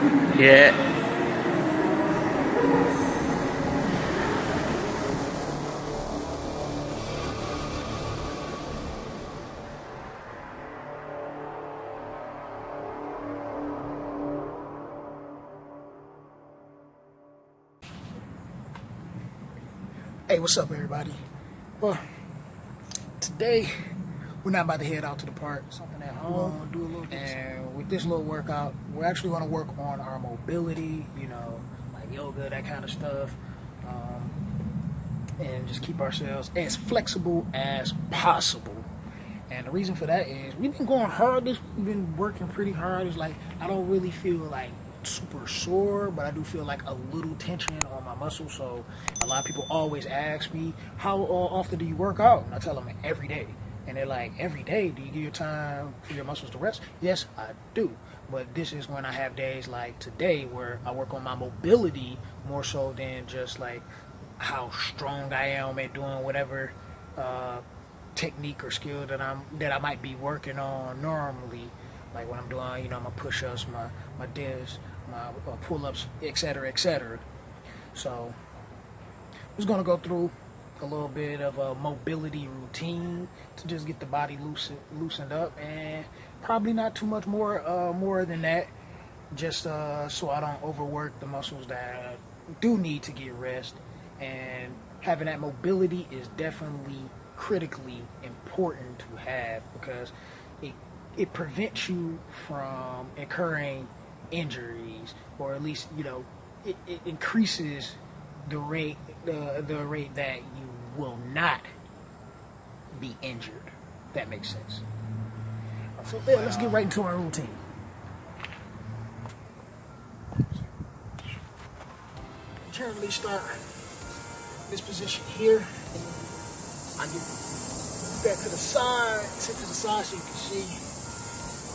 Yeah. Hey, what's up, everybody? Well, today we're not about to head out to the park. Something at home, do a little bit. And with this little workout, we're actually going to work on our mobility, you know, like yoga, that kind of stuff, and just keep ourselves as flexible as possible. And the reason for that is we've been going hard. We've been working pretty hard. It's like I don't really feel like super sore, but I do feel like a little tension on my muscles. So a lot of people always ask me, how often do you work out? And I tell them every day. And they're like, every day? Do you give your time for your muscles to rest? Yes, I do. But this is when I have days like today where I work on my mobility more so than just like how strong I am at doing whatever technique or skill that I might be working on normally. Like when I'm doing, you know, my push-ups, my dips, my pull-ups, etc., etc. So I'm just gonna go through a little bit of a mobility routine to just get the body loosened up, and probably not too much more than that, just so I don't overwork the muscles that do need to get rest. And having that mobility is definitely critically important to have, because it prevents you from incurring injuries, or at least, you know, it increases the rate that you will not be injured. If that makes sense. So yeah, let's get right into our routine. Generally start this position here. I get back to the side, sit to the side so you can see.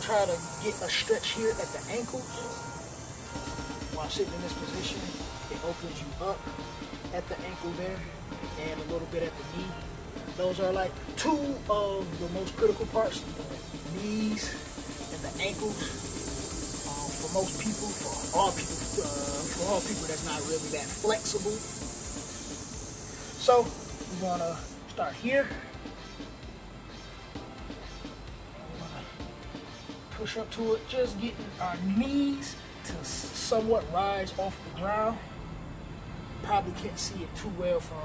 Try to get a stretch here at the ankles. While sitting in this position, it opens you up at the ankle there and a little bit at the knee. Those are like two of the most critical parts, the knees and the ankles. For most people, for all people that's not really that flexible. So we're gonna start here. Push up to it, just getting our knees to somewhat rise off the ground. Probably can't see it too well from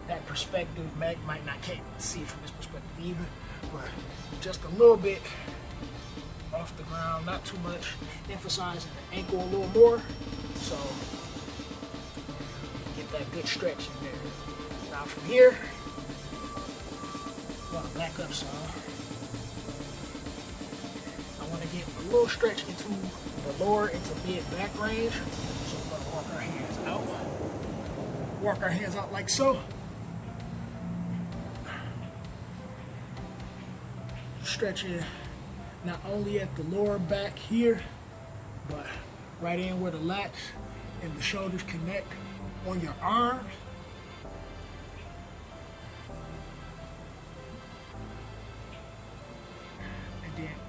that perspective. Meg can't see it from this perspective either, but just a little bit off the ground, not too much. Emphasizing the ankle a little more, so get that good stretch in there. Now from here, I'm gonna back up some. I want to get a little stretch into the lower into mid-back range. So we're going to walk our hands out. Walk our hands out like so. Stretching not only at the lower back here, but right in where the lats and the shoulders connect on your arms.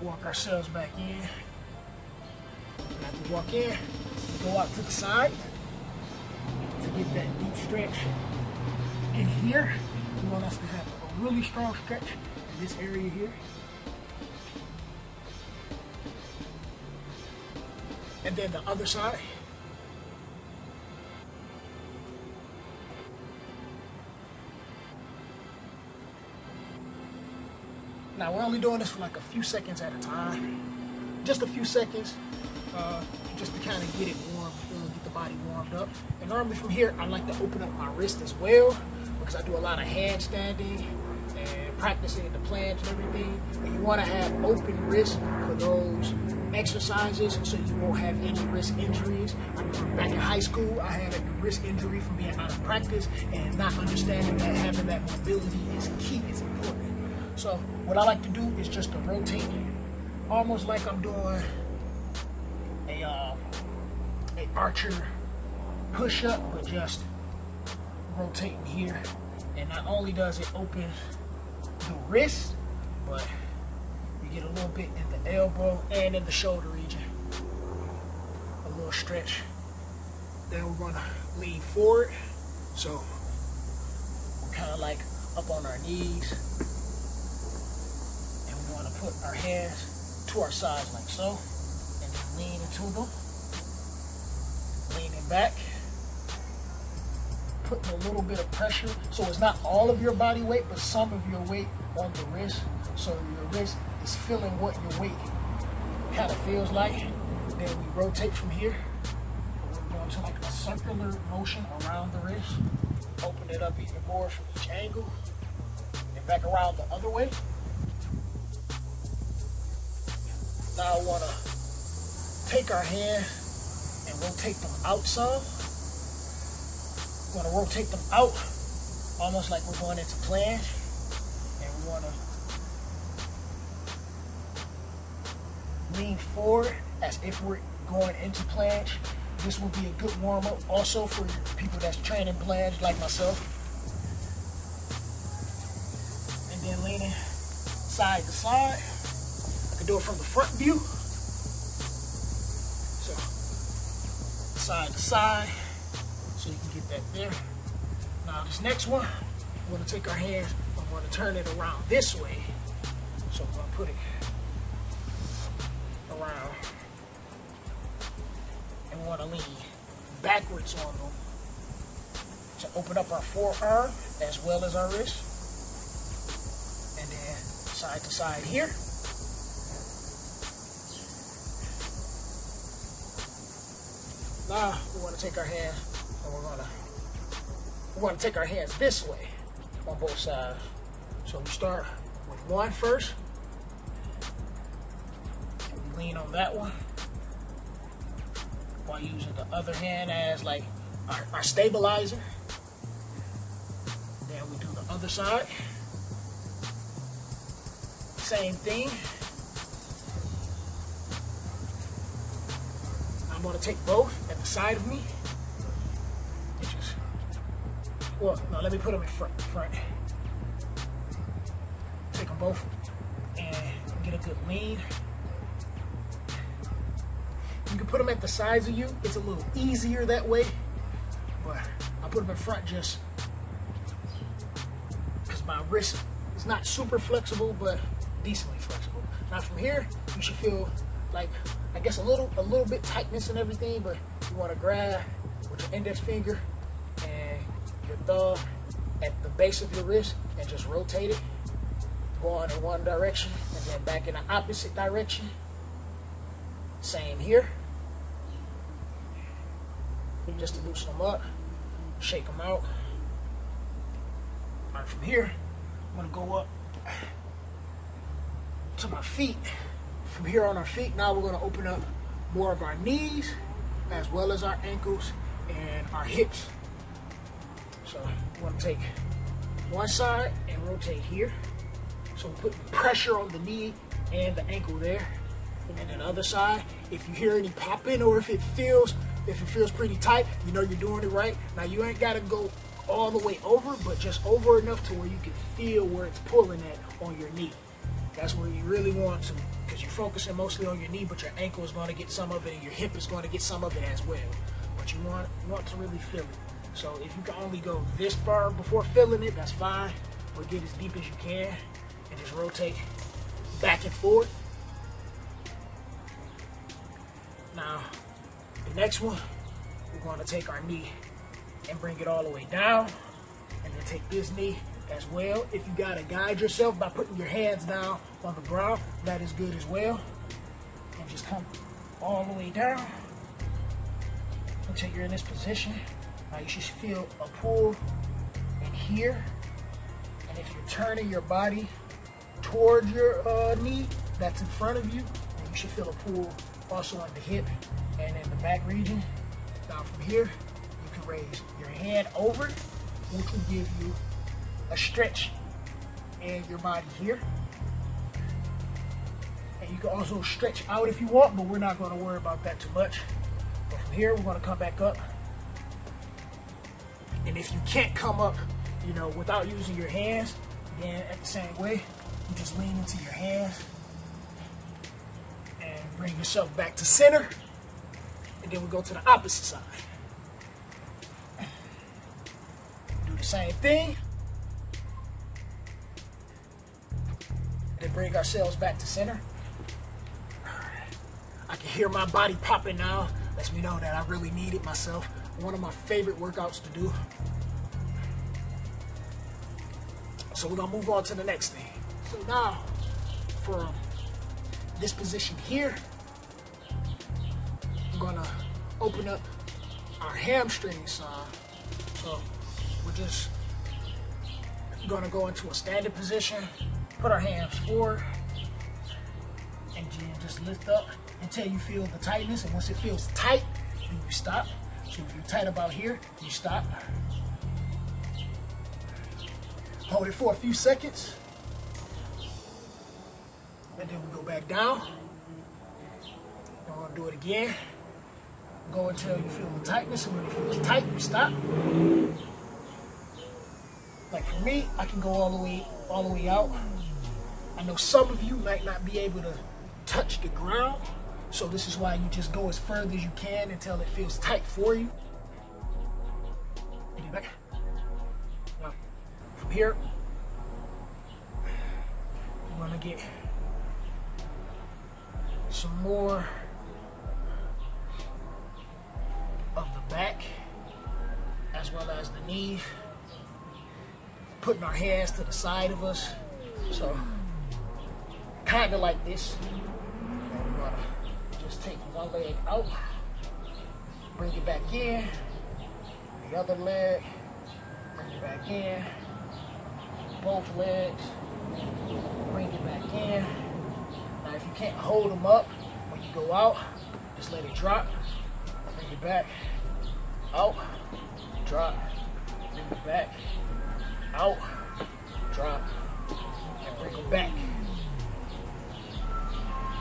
Walk ourselves back in. After we walk in, go out to the side to get that deep stretch in here. We want us to have a really strong stretch in this area here. And then the other side. Now we're only doing this for like a few seconds at a time, just a few seconds, just to kind of get it warm, get the body warmed up. And normally from here, I like to open up my wrist as well, because I do a lot of handstanding and practicing the planche and everything. And you want to have open wrists for those exercises so you won't have any wrist injuries. I remember back in high school, I had a wrist injury from being out of practice and not understanding that having that mobility is key, it's important. So what I like to do is just to rotate, almost like I'm doing a archer push-up, but just rotating here. And not only does it open the wrist, but you get a little bit in the elbow and in the shoulder region. A little little stretch. Then we're gonna lean forward. So we're kind of like up on our knees. And we wanna put our hands to our sides like so. And then lean into them. Leaning back. Putting a little bit of pressure. So it's not all of your body weight, but some of your weight on the wrist. So your wrist is feeling what your weight kind of feels like. Then we rotate from here. We're going to like a circular motion around the wrist. Open it up even more from each angle. And back around the other way. Now I want to take our hand and rotate them out some. We're going to rotate them out almost like we're going into planche. And we want to lean forward as if we're going into planche. This will be a good warm-up also for people that's training planche like myself. And then leaning side to side. I can do it from the front view. So side to side, so you can get that there. Now this next one, we're going to take our hands, I'm going to turn it around this way. So I'm going to put it around, and we want to lean backwards on them to open up our forearm as well as our wrist, and then side to side here. Now we want to take our hands and we're going to take our hands this way on both sides. So we start with one first. Lean on that one while using the other hand as like our stabilizer. Then we do the other side. Same thing. I'm going to take both at the side of me. Well, no, let me put them in front. Take them both and get a good lean. You can put them at the sides of you. It's a little easier that way, but I put them in front just because my wrist is not super flexible, but decently flexible. Now from here, you should feel like, I guess a little bit tightness and everything, but you want to grab with your index finger and your thumb at the base of your wrist and just rotate it, going in one direction and then back in the opposite direction. Same here. Just to loosen them up, shake them out. All right, from here, I'm gonna go up to my feet. From here on our feet, now we're gonna open up more of our knees as well as our ankles and our hips. So we're gonna take one side and rotate here. So we're putting pressure on the knee and the ankle there. And then the other side, if you hear any popping or if it feels pretty tight, you know you're doing it right. Now you ain't gotta go all the way over, but just over enough to where you can feel where it's pulling at on your knee. That's where you really want to, because you're focusing mostly on your knee, but your ankle is going to get some of it and your hip is going to get some of it as well. But you want to really feel it. So if you can only go this far before feeling it, that's fine. But get as deep as you can and just rotate back and forth. Now, the next one, we're going to take our knee and bring it all the way down, and then take this knee as well. If you got to guide yourself by putting your hands down on the ground, that is good as well. And just come all the way down until you're in this position. Now you should feel a pull in here, and if you're turning your body towards your knee that's in front of you, then you should feel a pull also in the hip and in the back region. Now from here, you can raise your hand over, which will give you a stretch in your body here. And you can also stretch out if you want, but we're not going to worry about that too much. But from here, we're going to come back up. And if you can't come up, you know, without using your hands, again, at the same way, you just lean into your hands and bring yourself back to center. And And then we go to the opposite side. Do the same thing. And then bring ourselves back to center. I can hear my body popping now. Lets me know that I really need it myself. One of my favorite workouts to do. So we're gonna move on to the next thing. So now, from this position here, I'm gonna open up our hamstring side. So we're just gonna go into a standing position, put our hands forward, and just lift up until you feel the tightness. And once it feels tight, then you stop. So if you're tight about here, you stop. Hold it for a few seconds. And then we go back down. And we're gonna do it again. Go until you feel the tightness, and when it feels tight, you stop. Like for me, I can go all the way out. I know some of you might not be able to touch the ground, so this is why you just go as further as you can until it feels tight for you. And back. Now, from here, we're gonna get some more of the back as well as the knee. Putting our hands to the side of us, so kind of like this. And we're gonna just take one leg out, bring it back in, the other leg, bring it back in, both legs, bring it back in. Now if you can't hold them up when you go out, just let it drop, bring it back, out, drop, bring it back, out, drop, and bring them back.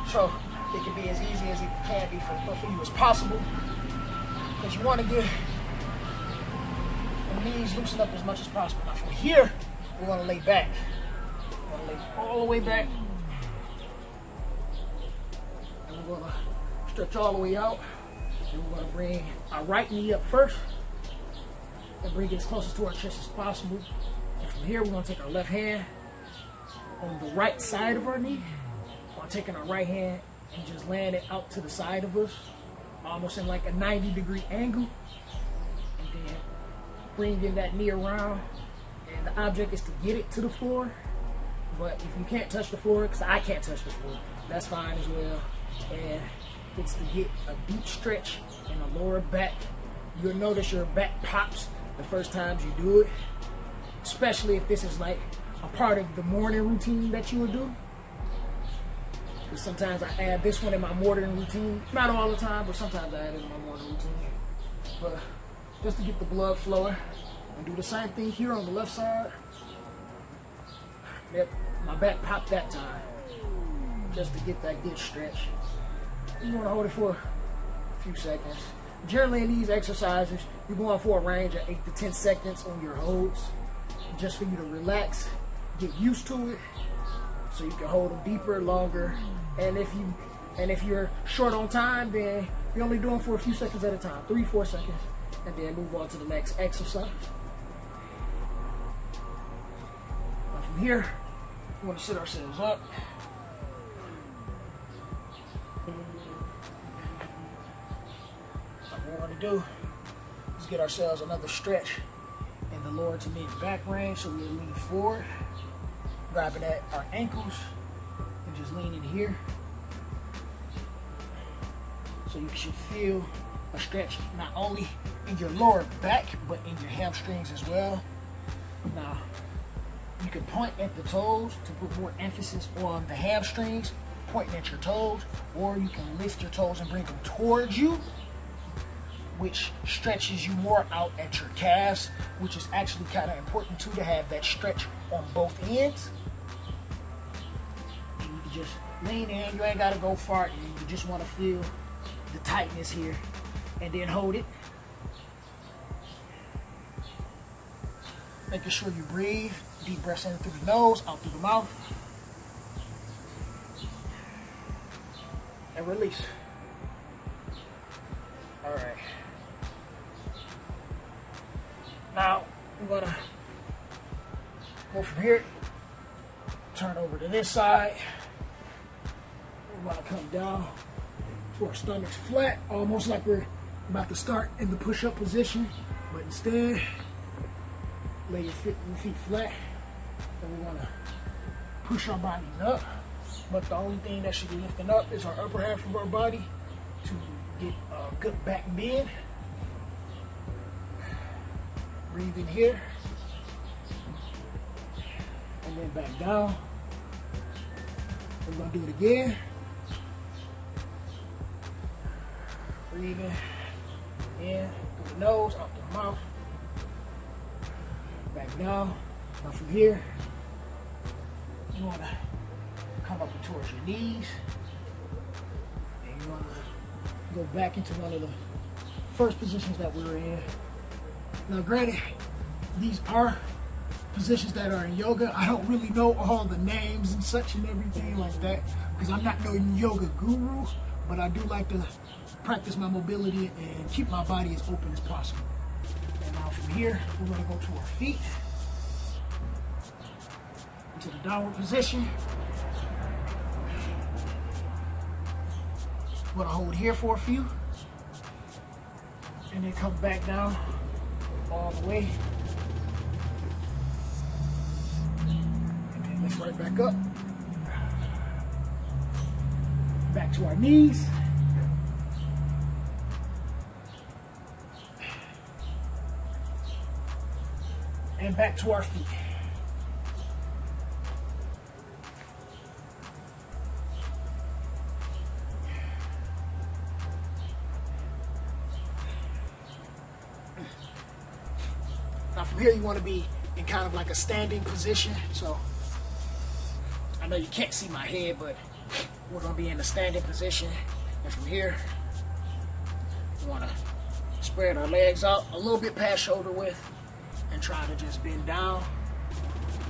So it can be as easy as it can be for you as possible, because you want to get the knees loosened up as much as possible. Now from here, we want to lay back. We want to lay all the way back, and we're going to stretch all the way out. And we're going to bring our right knee up first and bring it as close to our chest as possible. And from here, we're going to take our left hand on the right side of our knee, while taking our right hand and just laying it out to the side of us, almost in like a 90-degree angle. And then bringing that knee around. And the object is to get it to the floor. But if you can't touch the floor, because I can't touch the floor, that's fine as well. And it's to get a deep stretch in the lower back. You'll notice your back pops the first times you do it, especially if this is like a part of the morning routine that you would do. Because sometimes I add this one in my morning routine, not all the time, but sometimes I add it in my morning routine. But just to get the blood flowing, and do the same thing here on the left side. Yep, my back popped that time, just to get that good stretch. You want to hold it for a few seconds. Generally in these exercises, you're going for a range of 8 to 10 seconds on your holds, just for you to relax, get used to it, so you can hold them deeper, longer. And if you're short on time, then you're only doing for a few seconds at a time, 3-4 seconds, and then move on to the next exercise. Now from here, we want to sit ourselves up. What we want to do is get ourselves another stretch in the lower to mid back range, so we lean forward, grabbing at our ankles, and just leaning here. So you should feel a stretch not only in your lower back, but in your hamstrings as well. Now, you can point at the toes to put more emphasis on the hamstrings, pointing at your toes, or you can lift your toes and bring them towards you, which stretches you more out at your calves, which is actually kind of important too, to have that stretch on both ends. And you can just lean in, you ain't gotta go far in, you just wanna feel the tightness here, and then hold it. Making sure you breathe, deep breaths in through the nose, out through the mouth. And release. gonna go from here, turn over to this side. We're gonna come down to our stomachs flat, almost like we're about to start in the push-up position, but instead, lay your feet flat, and we're gonna push our bodies up. But the only thing that should be lifting up is our upper half of our body to get a good back bend. Breathe in here, and then back down. We're gonna do it again. Breathing in through the nose, out the mouth. Back down. Now from here, you want to come up towards your knees. And you want to go back into one of the first positions that we were in. Now granted, these are positions that are in yoga. I don't really know all the names and such and everything like that because I'm not no yoga guru, but I do like to practice my mobility and keep my body as open as possible. And now from here, we're going to go to our feet, into the downward position. We're going to hold here for a few, and then come back down all the way, and then lift right back up, back to our knees. And back to our feet. Now from here you want to be in kind of like a standing position. So I know you can't see my head, but we're going to be in a standing position. And from here, we want to spread our legs out a little bit past shoulder width and try to just bend down.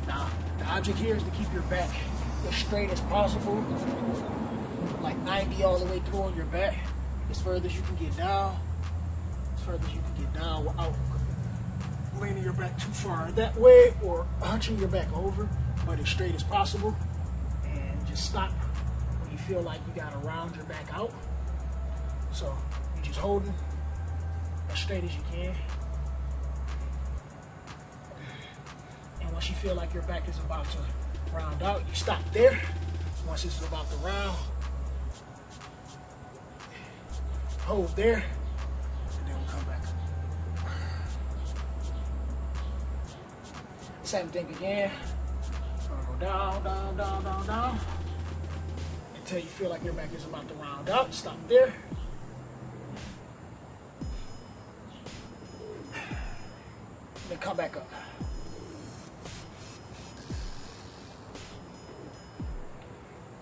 Now, the object here is to keep your back as straight as possible, like 90 all the way through on your back, as further as you can get down, without leaning your back too far that way or hunching your back over, but as straight as possible. And just stop when you feel like you gotta round your back out. So you're just holding as straight as you can. And once you feel like your back is about to round out, you stop there. Once it's about to round, hold there, and then we'll come back. Same thing again. Go down, down, down, down, down, until you feel like your back is about to round out. Stop there. Then come back up.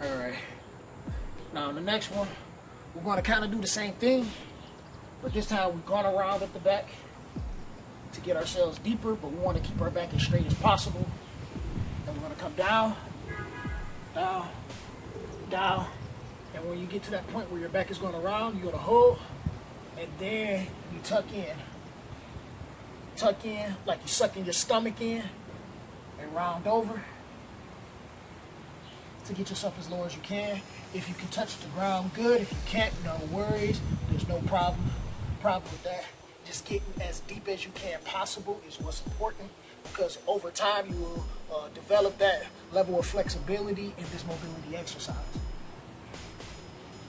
All right. Now the next one, we're going to kind of do the same thing, but this time we're going to round at the back to get ourselves deeper, but we want to keep our back as straight as possible. And we're going to come down, down, down. And when you get to that point where your back is going to round, you're going to hold, and then you tuck in. Tuck in like you're sucking your stomach in, and round over to get yourself as low as you can. If you can touch the ground, good. If you can't, no worries. There's no problem with that. Just getting as deep as you can possible is what's important, because over time you will develop that level of flexibility in this mobility exercise.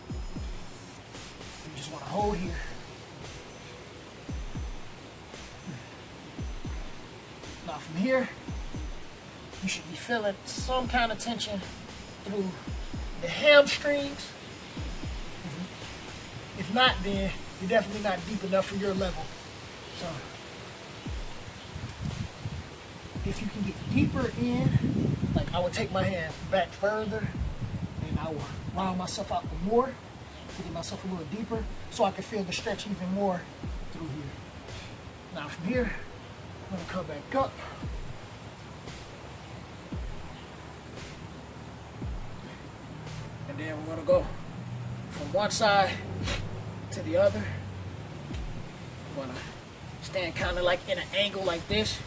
You just want to hold here. Now from here, you should be feeling some kind of tension through the hamstrings. If not, then you're definitely not deep enough for your level. So if you can get deeper in, like I would take my hand back further and I will round myself out more to get myself a little deeper so I can feel the stretch even more through here. Now from here, I'm going to come back up. And then we're going to go from one side to the other. I'm going to stand kind of like in an angle like this.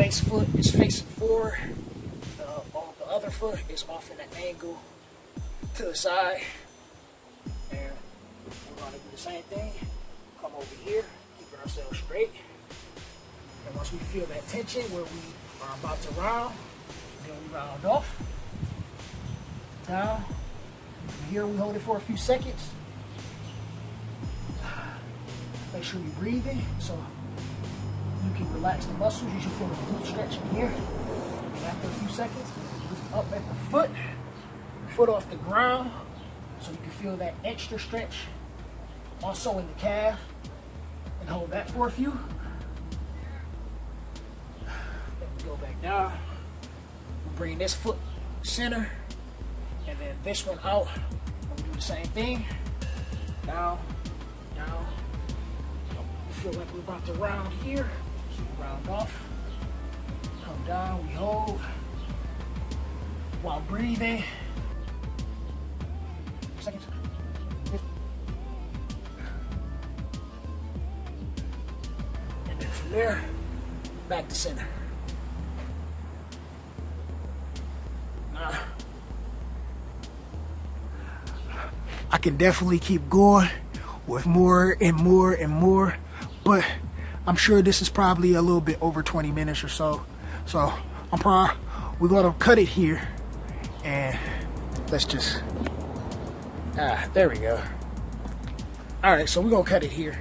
base foot is facing forward. The other foot is off in an angle to the side. And we're going to do the same thing. Come over here, keeping ourselves straight. And once we feel that tension where we are about to round, then we round off. Down. From here we hold it for a few seconds. Make sure you're breathing so you can relax the muscles. You should feel a good stretch in here. And after a few seconds, lift up at the foot off the ground, so you can feel that extra stretch also in the calf, and hold that for a few. Then we go back down. We bring this foot center, and then this one out. And we do the same thing. Down, down. We feel like we're about to round here. So we round off. Come down, we hold while breathing. Seconds. And then from there, back to center. I can definitely keep going with more and more and more, but I'm sure this is probably a little bit over 20 minutes or so. So we're gonna cut it here, and let's just, there we go. All right, so we're gonna cut it here.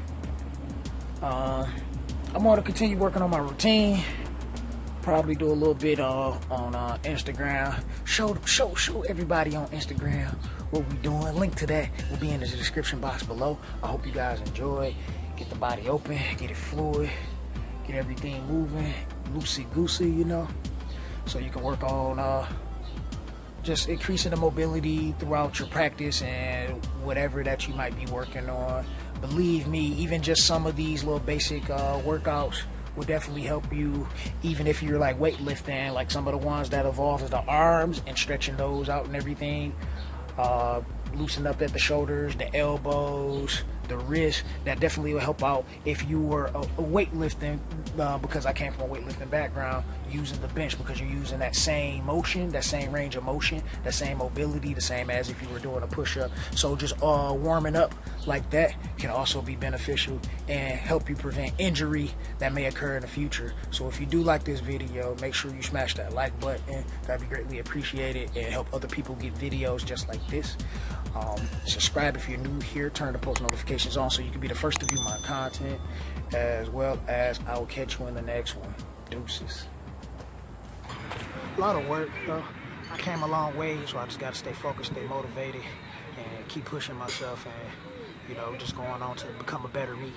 I'm gonna continue working on my routine. Probably do a little bit on Instagram. Show everybody on Instagram what we doing. Link to that will be in the description box below. I hope you guys enjoy. Get the body open, get it fluid, get everything moving, loosey-goosey, you know, so you can work on just increasing the mobility throughout your practice and whatever that you might be working on. Believe me, even just some of these little basic workouts will definitely help you, even if you're like weightlifting, like some of the ones that involve the arms and stretching those out and everything. Loosen up at the shoulders, the elbows, the wrist. That definitely will help out if you were a weightlifting, because I came from a weightlifting background, using the bench, because you're using that same motion, that same range of motion, that same mobility, the same as if you were doing a push-up. So just warming up like that can also be beneficial and help you prevent injury that may occur in the future. So if you do like this video, make sure you smash that like button. That'd be greatly appreciated and help other people get videos just like this. Subscribe if you're new here, turn the post notifications on so you can be the first to view my content, as well as I will catch you in the next one. Deuces. A lot of work though. I came a long way, so I just got to stay focused, stay motivated, and keep pushing myself, and, you know, just going on to become a better me.